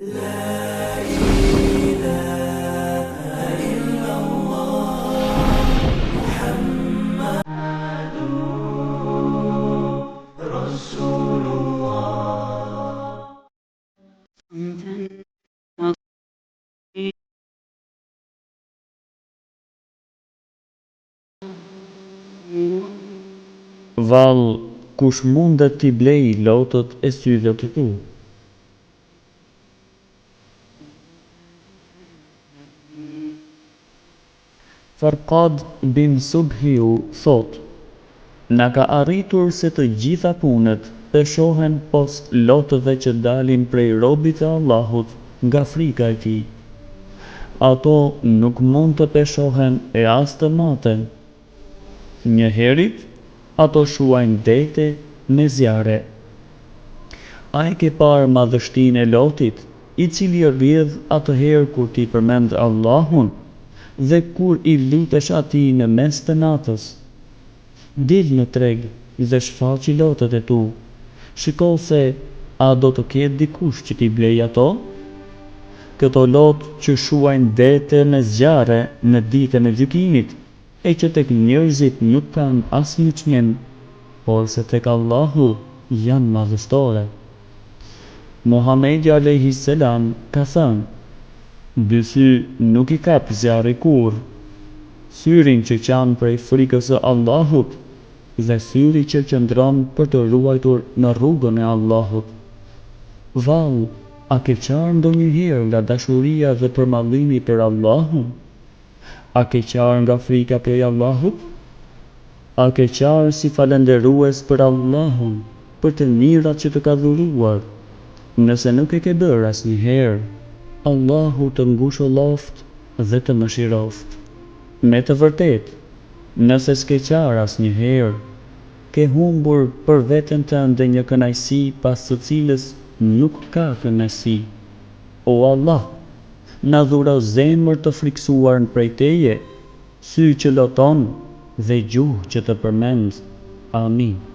Vallë, kush mundet t'i blej lotët e syve të tu? Farqad bin Subhiu thot: na ka arritur se të gjitha punët peshohen post lotëve që dalin prej robit e Allahut nga frika e tij. Ato nuk mund të peshohen e as të maten. Njëherit, ato shuajnë dete me zjarre. A e ke parë madhështinë e Lotit, i cili rrjedh atëherë kur ti përmend Allahun dhe kur i lutesh atij në mes të natës? Dil në treg dhe shfaqi lotët e tu. Shiko se a do të ketë dikush që t'i blej ato? Këto lotë që shuajnë dete me zjarre në ditën e gjykimit, e që tek njerëzit nuk kanë asnjë çmim, por se tek Allahu janë madhështore. Muhamedi a.s. ka thënë: dy sy nuk i kap zjarri kurrë, syrin që qan prej frikës së Allahut dhe syri që qëndron për të ruajtur në rrugën e Allahut. Vallë, a ke qarë ndonjëherë nga dashuria dhe përmallimi për Allahun? A ke qarë nga frika prej Allahut? A ke qarë si falenderues për Allahun për të mirat që të ka dhuruar? Nëse nuk e ke bërë asnjëherë, Allahu të ngushëlloft dhe të mëshiroft. Me të vërtetë, nëse s'ke qarë asnjëherë, ke humbur për veten tënde një kënaqësi pas së cilës nuk ka kënaqësi. O Allah, na dhuro zemër të friksuar prej Teje, sy që loton dhe gjuhë që të përmend. Amin.